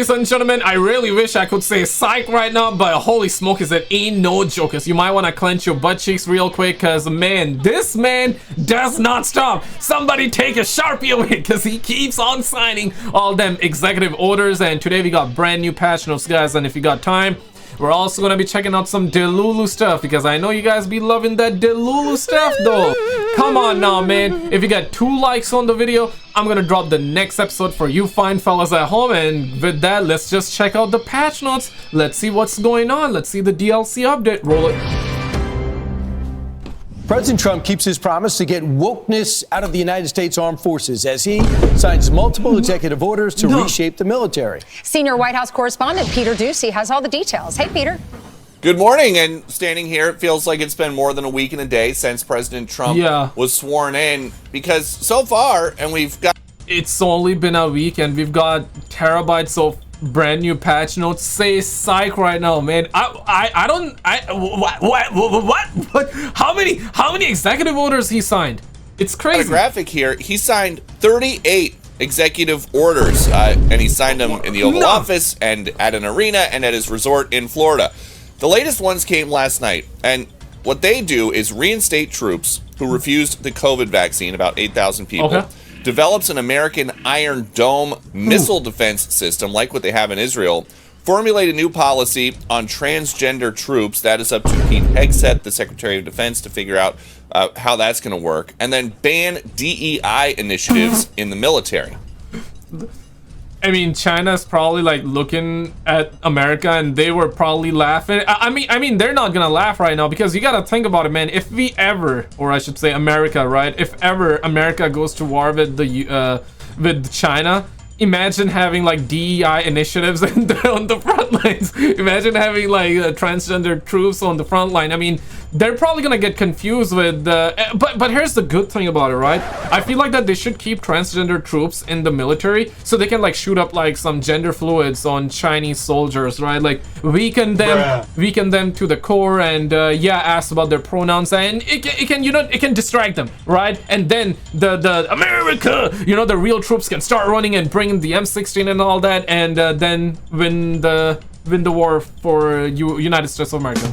ladies and gentlemen, I really wish I could say psych right now, but holy smokes, it ain't no jokers. You might want to clench your butt cheeks real quick, because man, this man does not stop. Somebody take a Sharpie away, because he keeps on signing all them executive orders. And today we got brand new patch notes, guys, and if you got time, we're also going to be checking out some Delulu stuff, because I know you guys be loving that Delulu stuff though. Come on now, man. If you got 2 likes on the video, I'm going to drop the next episode for you fine fellas at home. And with that, let's just check out the patch notes. Let's see what's going on. Let's see the DLC update. Roll it. President Trump keeps his promise to get wokeness out of the United States Armed Forces as he signs multiple executive orders to reshape the military. Senior White House correspondent Peter Doocy has all the details. Hey, Peter. Good morning. And standing here, it feels like it's been more than a week and a day since President Trump was sworn in, because so far, and we've got... It's only been a week and we've got terabytes of brand new patch notes. Say psych right now, man. What? How many executive orders he signed? It's crazy. Got a graphic here. He signed 38 executive orders, and he signed them in the Oval Office and at an arena and at his resort in Florida. The latest ones came last night, and what they do is reinstate troops who refused the COVID vaccine, about 8,000 people. Develops an American Iron Dome missile defense system like what they have in Israel, formulate a new policy on transgender troops. That is up to Pete Hegseth, the Secretary of Defense, to figure out how that's going to work, and then ban DEI initiatives in the military. I mean, China's probably like looking at America and they were probably laughing. I mean, they're not gonna laugh right now, because you gotta think about it, man. If we ever, or I should say America, right? If ever America goes to war with with China, imagine having like DEI initiatives on the front lines. Imagine having like transgender troops on the front line. I mean, they're probably gonna get confused with but here's the good thing about it, right? I feel like that they should keep transgender troops in the military so they can like shoot up like some gender fluids on Chinese soldiers, right? Like weaken them to the core, and ask about their pronouns, and it can distract them, right? And then the America, the real troops can start running and bringing the M16 and all that, and then win the war for United States of America.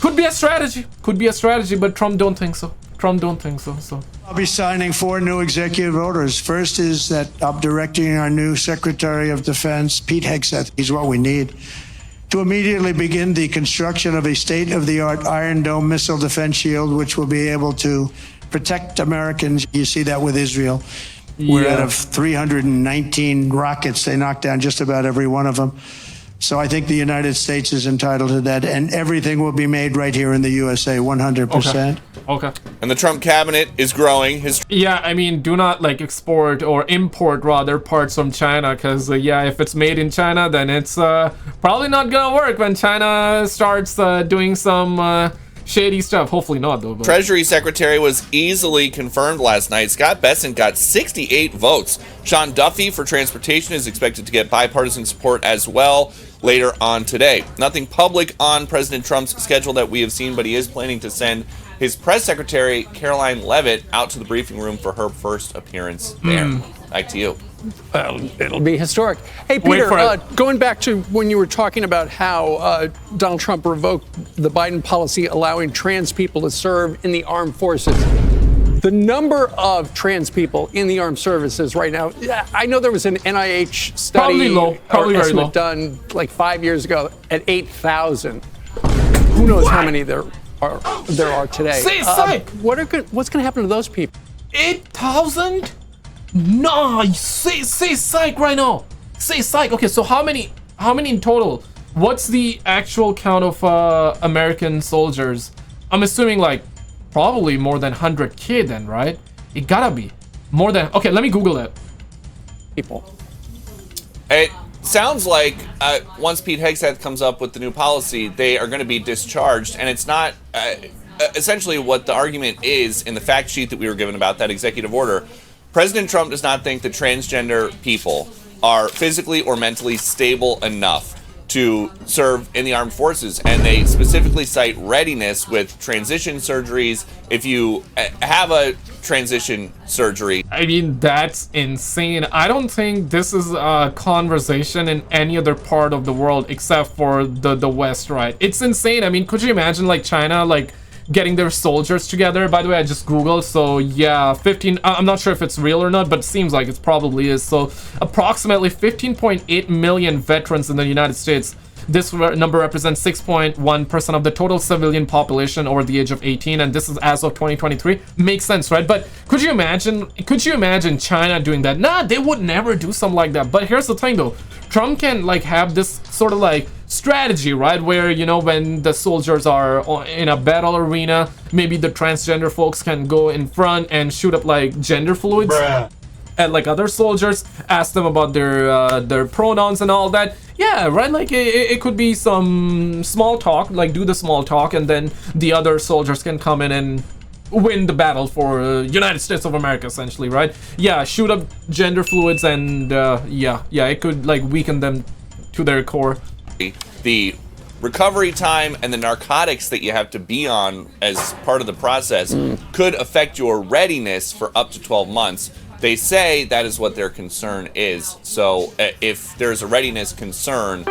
Could be a strategy, but Trump don't think so. So I'll be signing 4 new executive orders. First is that I'm directing our new Secretary of Defense, Pete Hegseth, he's what we need, to immediately begin the construction of a state-of-the-art Iron Dome missile defense shield, which will be able to protect Americans. You see that with Israel. We're out of 319 rockets. They knocked down just about every one of them. So I think the United States is entitled to that, and everything will be made right here in the USA, 100%. Okay. And the Trump cabinet is growing. I mean, do not like export or import rather parts from China, because if it's made in China, then it's probably not gonna work when China starts doing some shady stuff. Hopefully not, though. But. Treasury Secretary was easily confirmed last night. Scott Bessent got 68 votes. Sean Duffy for transportation is expected to get bipartisan support as well later on today. Nothing public on President Trump's schedule that we have seen, but he is planning to send his press secretary, Caroline Leavitt, out to the briefing room for her first appearance there. Back to you. It'll be historic. Hey, Peter, going back to when you were talking about how Donald Trump revoked the Biden policy allowing trans people to serve in the armed forces. The number of trans people in the armed services right now, I know there was an NIH study probably very low, done like 5 years ago at 8,000. Who knows how many there are today? What's going to happen to those people? 8,000? No, say psych right now. Say psych. Okay, so how many in total? What's the actual count of American soldiers? I'm assuming like probably more than 100K then, right? It gotta be more than. Okay, let me Google it. People. It sounds like once Pete Hegseth comes up with the new policy, they are going to be discharged, and it's not essentially what the argument is in the fact sheet that we were given about that executive order. President Trump does not think that transgender people are physically or mentally stable enough to serve in the armed forces, and they specifically cite readiness with transition surgeries. If you have a transition surgery. I mean, that's insane. I don't think this is a conversation in any other part of the world except for the West, right? It's insane. I mean, could you imagine like China like getting their soldiers together? By the way, I just googled, so yeah, 15, I'm not sure if it's real or not, but it seems like it probably is. So approximately 15.8 million veterans in the United States. This number represents 6.1% of the total civilian population over the age of 18, and this is as of 2023. Makes sense, right? But could you imagine China doing that? Nah, they would never do something like that. But here's the thing though, Trump can like have this sort of like strategy, right, where, you know, when the soldiers are in a battle arena, maybe the transgender folks can go in front and shoot up like gender fluids at like other soldiers, ask them about their pronouns and all that. Yeah, right, like it could be some small talk, like do the small talk, and then the other soldiers can come in and win the battle for United States of America, essentially, right? Yeah, shoot up gender fluids, and yeah, it could like weaken them to their core. The recovery time and the narcotics that you have to be on as part of the process could affect your readiness for up to 12 months. They say that is what their concern is. So if there's a readiness concern,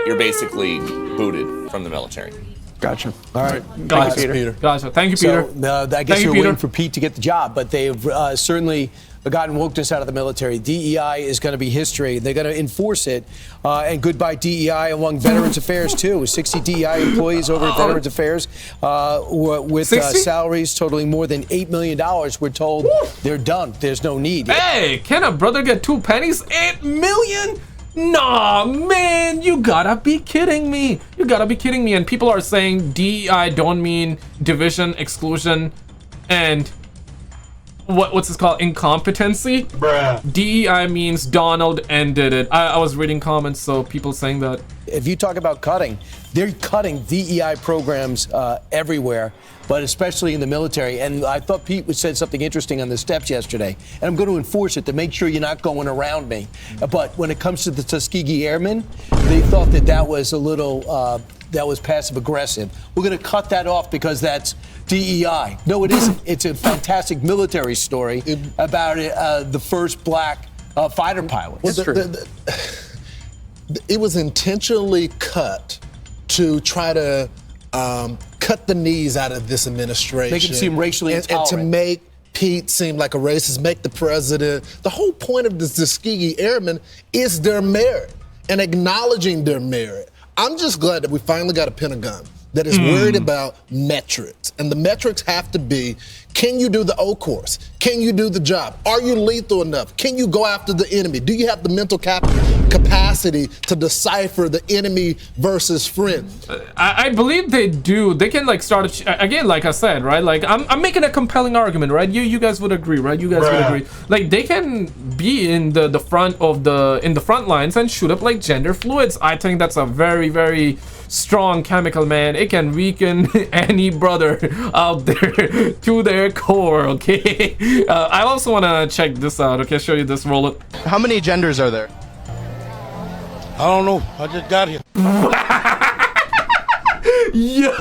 you're basically booted from the military. Gotcha. All right. Gotcha, Peter. Gotcha. Thank you, Peter. So, I guess you're waiting for Pete to get the job, but they've certainly gotten wokeness out of the military. DEI is going to be history. They're going to enforce it. And goodbye DEI among Veterans Affairs, too. 60 DEI employees over at Veterans Affairs with salaries totaling more than $8 million. We're told they're done. There's no need. Hey, can a brother get 2 pennies? 8 million? Nah, man, you gotta be kidding me. You gotta be kidding me. And people are saying DEI don't mean division, exclusion, and what's this called? Incompetency? Bruh. DEI means Donald ended it. I was reading comments, so people saying that. If you talk about cutting, they're cutting DEI programs everywhere, but especially in the military. And I thought Pete said something interesting on the steps yesterday, and I'm going to enforce it to make sure you're not going around me. But when it comes to the Tuskegee Airmen, they thought that was a little, that was passive aggressive. We're going to cut that off because that's DEI. No, it isn't. It's a fantastic military story about the first black fighter pilot. Well, it was intentionally cut to try to cut the knees out of this administration. Make it seem racially intolerant. And to make Pete seem like a racist, make the president. The whole point of the Tuskegee Airmen is their merit and acknowledging their merit. I'm just glad that we finally got a Pentagon that is worried about metrics. And the metrics have to be, can you do the O course? Can you do the job? Are you lethal enough? Can you go after the enemy? Do you have the mental capacity to decipher the enemy versus friend? I believe they do. They can like start again, like I said, right? Like I'm making a compelling argument, right? You guys would agree, right? You guys would agree. Like they can be in the front of the front lines and shoot up like gender fluids. I think that's a very, very strong chemical, man. It can weaken any brother out there to their core, okay? I also want to check this out, okay? Show you this, roll it. How many genders are there? I don't know. I just got here. Yeah.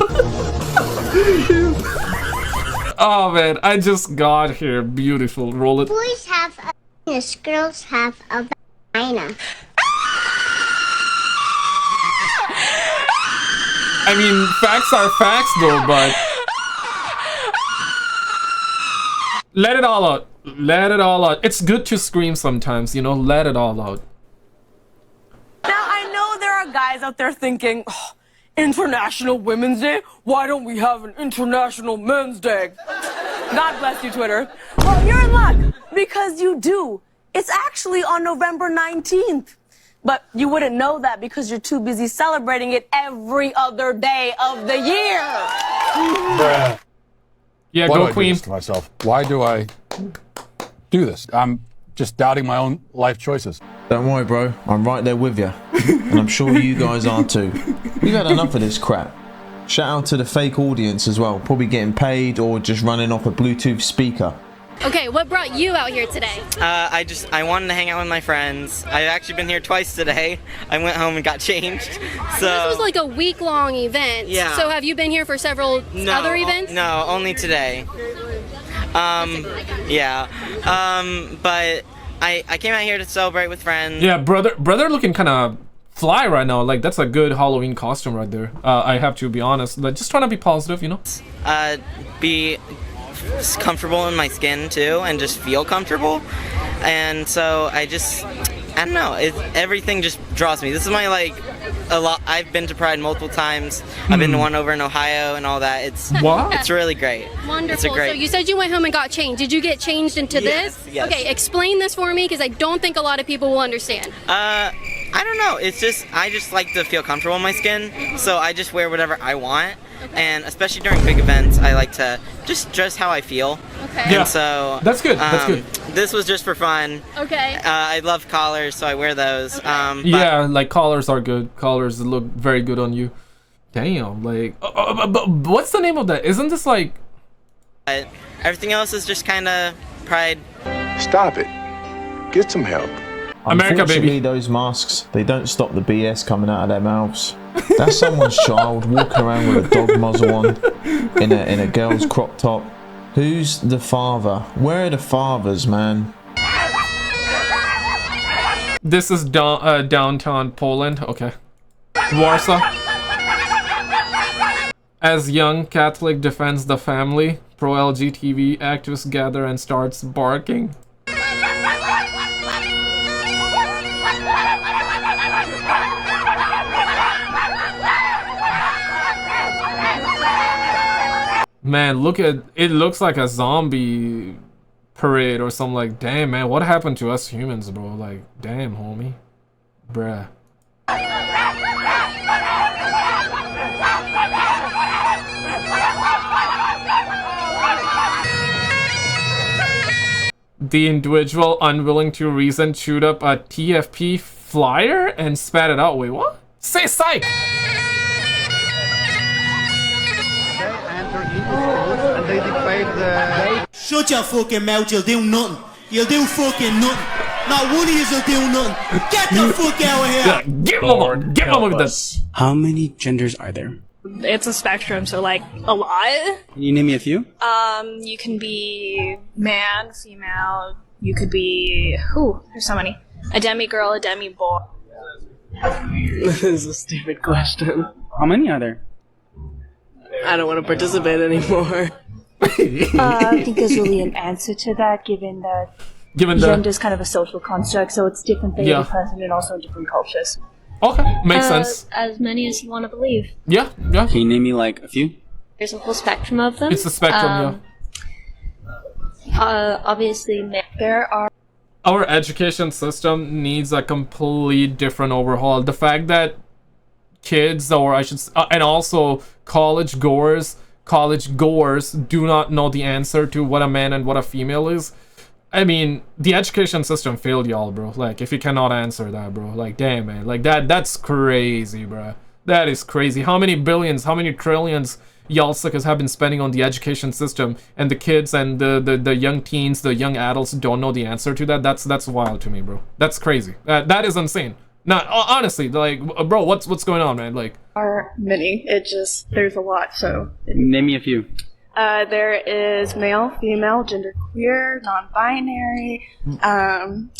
Oh, man. I just got here. Beautiful. Roll it. Boys have a penis, girls have a vagina. I mean, facts are facts, though, but... Let it all out. Let it all out. It's good to scream sometimes, you know? Let it all out. Now, I know there are guys out there thinking, oh, International Women's Day? Why don't we have an International Men's Day? God bless you, Twitter. Well, you're in luck, because you do. It's actually on November 19th. But you wouldn't know that because you're too busy celebrating it every other day of the year. Bruh. Yeah, Why go do Queen. I do this to myself? Why do I do this? I'm just doubting my own life choices. Don't worry, bro. I'm right there with you. And I'm sure you guys are too. We've had enough of this crap. Shout out to the fake audience as well. Probably getting paid or just running off a Bluetooth speaker. Okay, what brought you out here today? I wanted to hang out with my friends. I've actually been here twice today. I went home and got changed. So this was like a week-long event. Yeah. So have you been here for several other events? No, only today. Yeah. But I came out here to celebrate with friends. Yeah, brother looking kind of fly right now. Like, that's a good Halloween costume right there. I have to be honest. Like, just trying to be positive, you know? Be comfortable in my skin too, and just feel comfortable. And so I don't know. Everything just draws me. This is my a lot. I've been to Pride multiple times. I've been to one over in Ohio and all that. It's really great. Wonderful. It's So you said you went home and got changed. Did you get changed into this? Yes. Okay, explain this for me because I don't think a lot of people will understand. I don't know. I just like to feel comfortable in my skin, so I just wear whatever I want. And especially during big events, I like to just dress how I feel. Okay. Yeah. And so that's good. That's good. This was just for fun. Okay. I love collars, so I wear those. Okay. Yeah, like collars are good. Collars look very good on you. Damn, like, but what's the name of that? Isn't this like? Everything else is just kind of Pride. Stop it. Get some help. America, baby. Those masks, they don't stop the BS coming out of their mouths. That's someone's child walking around with a dog muzzle on in a girl's crop top. Who's the father? Where are the fathers, man? This is downtown Poland. Okay. Warsaw. As young Catholic defends the family, pro-LGBT activists gather and starts barking. Man, look at it. Looks like a zombie parade or something. Like, damn, man, what happened to us humans, bro? Like, damn, homie, bruh. The individual, unwilling to reason, chewed up a TFP flyer and spat it out. Wait, what? Say psych! And they declared shut your fucking mouth, you'll do nothing. You'll do fucking nothing. Not one of you will do nothing. Get the fuck out of here! Yeah, get him with this. How many genders are there? It's a spectrum, so like a lot. Can you name me a few? You can be man, female. You could be there's so many. A demi-girl, a demi-boy. This is a stupid question. How many are there? I don't want to participate anymore. I think there's really an answer to that, given that gender is kind of a social construct, so it's different for every person and also in different cultures. Okay, makes sense. As many as you want to believe. Yeah. Can you name me like a few? There's a whole spectrum of them. It's a spectrum, obviously, there are. Our education system needs a complete different overhaul. The fact that kids, or I should, and also college goers do not know the answer to what a man and what a female is. I mean, the education system failed y'all, bro. Like, if you cannot answer that, bro, like, damn, man, like that's crazy, bro. That is crazy. How many billions, how many trillions y'all suckers have been spending on the education system, and the kids and the young teens, the young adults don't know the answer to that? That's wild to me, bro. That's crazy. That is insane. Not honestly, like, bro, what's going on, man? Like, Are many. There's a lot. So Name me a few. there is male, female, genderqueer, non-binary.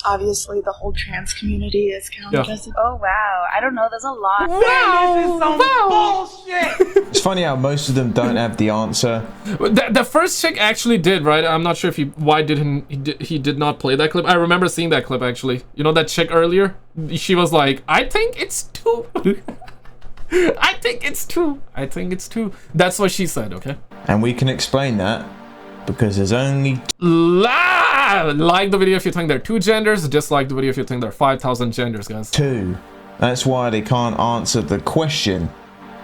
Obviously, the whole trans community is counted as. Oh wow! I don't know. There's a lot. This is some bullshit. It's funny how most of them don't have the answer. The first chick actually did, right? I'm not sure if why he did not play that clip. I remember seeing that clip actually. You know that chick earlier? She was like, I think it's two. I think it's two. That's what she said, okay? And we can explain that because there's only... Like the video if you think there are 2 genders. Dislike the video if you think there are 5,000 genders, guys. 2. That's why they can't answer the question.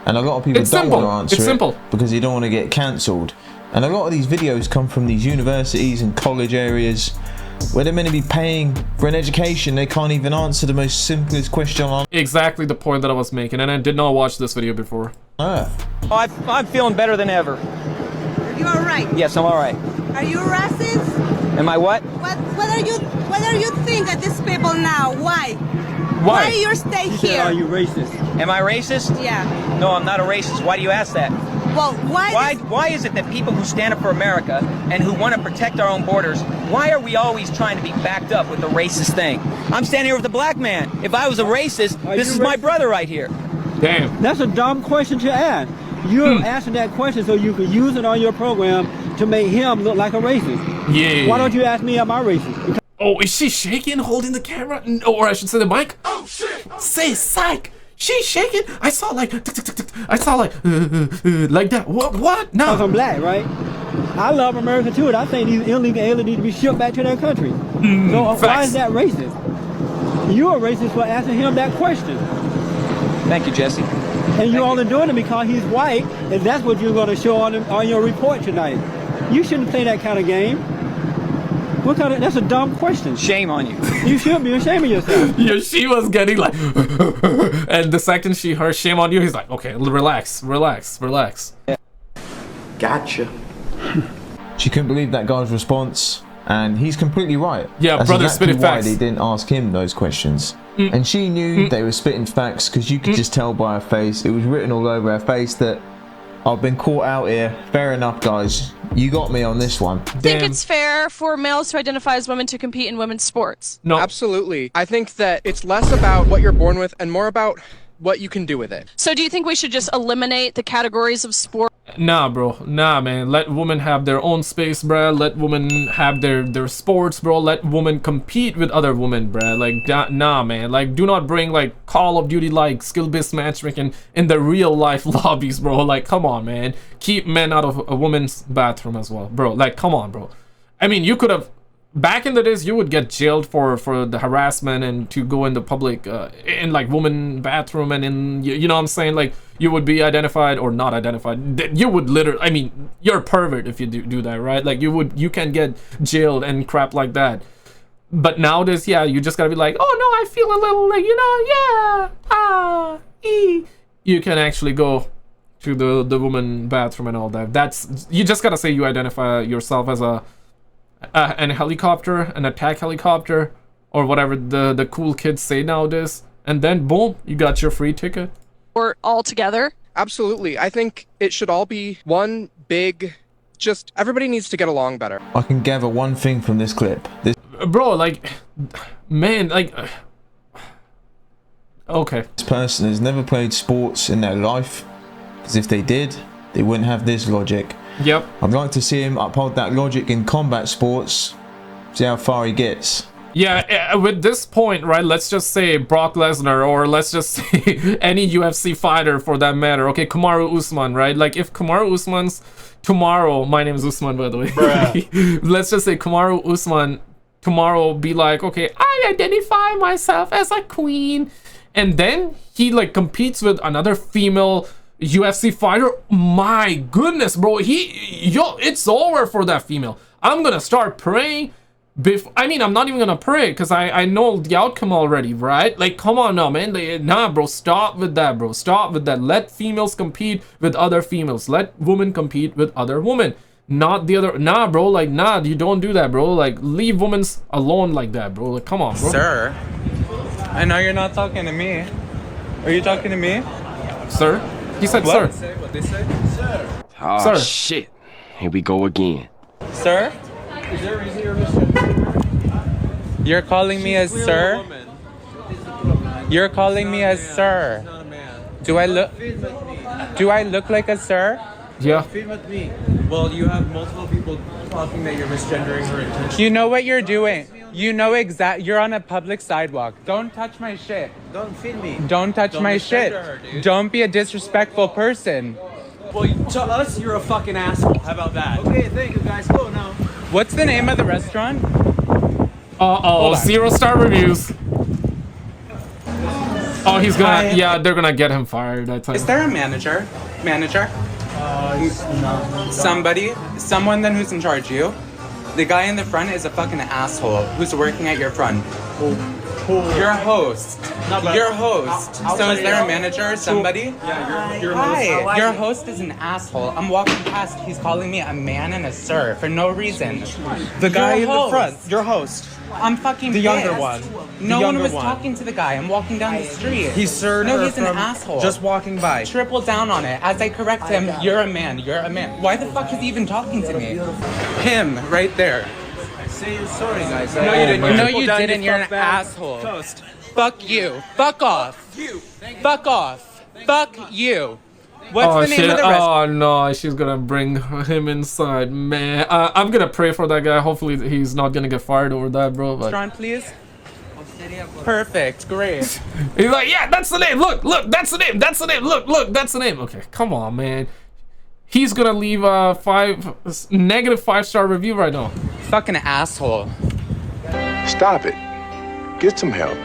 And a lot of people don't want to answer it's simple. because they don't want to get cancelled. And a lot of these videos come from these universities and college areas where they're meant to be paying for an education. They can't even answer the most simplest question on exactly the point that I was making, and I did not watch this video before. Earth. I'm feeling better than ever. Are you all right? Yes, I'm all right. Are you racist? Am I what? What are you think of these people now? Why? Why you stay here? Are you racist? Am I racist? Yeah. No, I'm not a racist. Why do you ask that? Well, Why is it that people who stand up for America and who want to protect our own borders, why are we always trying to be backed up with the racist thing? I'm standing here with a black man. If I was a racist, this is my brother right here. Damn. That's a dumb question to ask. You're asking that question so you can use it on your program to make him look like a racist. Yeah. Why don't you ask me, am I racist? Oh, is she shaking, holding the camera? No, or I should say the mic? Oh, shit. Say psych. She's shaking. I saw like that. What? No. Because I'm black, right? I love America too, and I think these illegal aliens need to be shipped back to their country. So why is that racist? You're a racist for asking him that question. Thank you, Jesse. And you're only doing it because he's white, and that's what you're going to show on your report tonight. You shouldn't play that kind of game. That's a dumb question. Shame on you. You should be ashamed of yourself. Yeah, she was getting like, and the second she heard shame on you, he's like, okay, relax. Gotcha. She couldn't believe that guy's response, and he's completely right. Yeah, that's brother, exactly spitting why facts. they didn't ask him those questions. And she knew they were spitting facts because you could just tell by her face. It was written all over her face that I've been caught out here. Fair enough, guys. You got me on this one. I think it's fair for males who identify as women to compete in women's sports. No. Absolutely. I think that it's less about what you're born with and more about what you can do with it. So do you think we should just eliminate the categories of sport? Nah, bro. Nah, man. Let women have their own space, bruh. Let women have their sports, bro. Let women compete with other women, bruh. Like, nah, man. Like, do not bring, like, Call of Duty, like, skill-based matchmaking in the real-life lobbies, bro. Like, come on, man. Keep men out of a woman's bathroom as well, bro. Like, come on, bro. I mean, you could have... Back in the days, you would get jailed for the harassment and to go in the public, in like woman bathroom and in, you know what I'm saying? Like, you would be identified or not identified. You would literally, I mean, you're a pervert if you do that, right? Like, you can get jailed and crap like that. But nowadays, yeah, you just gotta be like, oh no, I feel a little, like, you know, yeah, you can actually go to the woman bathroom and all that. That's, you just gotta say you identify yourself as an helicopter, an attack helicopter, or whatever the cool kids say nowadays, and then boom, you got your free ticket. Or all together? Absolutely. I think it should all be one big, just everybody needs to get along better. I can gather one thing from this clip. Bro, like, man, like, okay. This person has never played sports in their life, because if they did, they wouldn't have this logic. Yep. I'd like to see him uphold that logic in combat sports, see how far he gets. Yeah, with this point, right, let's just say Brock Lesnar, or let's just say any UFC fighter for that matter. Okay, Kamaru Usman, right? Like, if Kamaru Usman's tomorrow, my name is Usman, by the way. Let's just say Kamaru Usman tomorrow be like, okay, I identify myself as a queen. And then he, like, competes with another female UFC fighter. My goodness, bro, it's over for that female. I'm gonna start praying I mean, I'm not even gonna pray because I know the outcome already, right? Like, come on now, man. Nah, bro, stop with that, bro. Stop with that. Let females compete with other females. Let women compete with other women, not the other. Nah, bro, like, nah, you don't do that, bro. Like, leave women alone like that, bro. Like, come on, bro. Sir, I know you're not talking to me. Are you talking to me? Sir? He said, what? Sir. What they say? Sir. Oh, Sir. Shit. Here we go again. Sir? Is there a reason you're misgendering? You're calling me as sir? You're calling me as sir. Do I look like a sir? Yeah. Feed with me. Well, you have multiple people talking that you're misgendering her intentionally. You know what you're doing. You know you're on a public sidewalk. Don't touch my shit. Don't feed me. Don't touch my shit. Her, dude. Don't be a disrespectful person. Well, to us, you're a fucking asshole. How about that? Okay, thank you guys. Go now. What's the name of the restaurant? Uh-oh, 0-star reviews. Oh, he's gonna, yeah, they're gonna get him fired, I tell you. Is there a manager? Manager? Someone then who's in charge of you. The guy in the front is a fucking asshole who's working at your front. Your host. Your host. So is there a manager or somebody? Yeah, your Hi. Your host is an asshole. I'm walking past. He's calling me a man and a sir for no reason. The guy in the front. Your host. I'm fucking The younger pissed. one. No one was talking to the guy. I'm walking down the street. He served No, her he's an from asshole. just walking by. Triple down on it. As I correct him, you're a man. You're a man. Why the fuck is he even talking to me? Him, right there. Say you're sorry, guys. No, you didn't. No, you didn't. You're an asshole. Toast. Fuck you. Fuck off. Fuck off. Fuck you. What's the name of the restaurant? Oh no, she's gonna bring him inside, man. I'm gonna pray for that guy. Hopefully he's not gonna get fired over that, bro. But... Restaurant, please. Perfect, great. He's like, yeah, that's the name. Look, that's the name. That's the name. Look, that's the name. Okay, come on, man. He's gonna leave a negative 5-star review right now. Fucking asshole. Stop it. Get some help.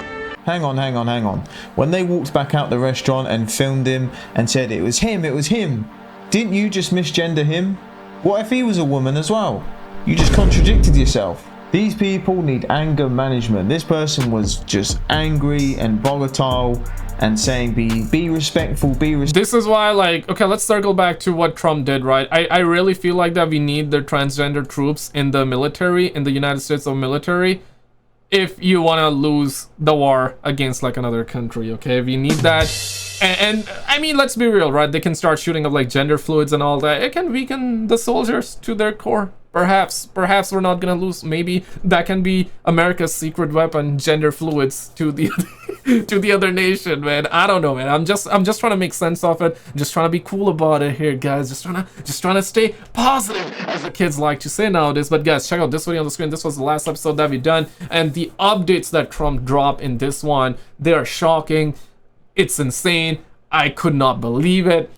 Hang on. When they walked back out the restaurant and filmed him and said it was him, didn't you just misgender him? What if he was a woman as well? You just contradicted yourself. These people need anger management. This person was just angry and volatile and saying be respectful, This is why, like, okay, let's circle back to what Trump did, right? I really feel like that we need the transgender troops in the military, in the United States of military, if you want to lose the war against like another country, okay? We need that. And I mean, let's be real, right? They can start shooting up like gender fluids and all that. It can weaken the soldiers to their core. Perhaps we're not gonna lose. Maybe that can be America's secret weapon, gender fluids to the to the other nation, man. I don't know, man. I'm just trying to make sense of it. I'm just trying to be cool about it here, guys. Just trying to stay positive, as the kids like to say nowadays. But guys, check out this video on the screen. This was the last episode that we done, and the updates that Trump dropped in this one, they are shocking. It's insane. I could not believe it.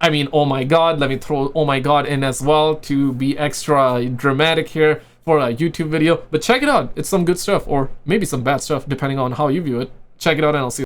I mean, oh my god, let me throw oh my god in as well to be extra dramatic here for a YouTube video. But check it out. It's some good stuff, or maybe some bad stuff, depending on how you view it. Check it out, and I'll see you.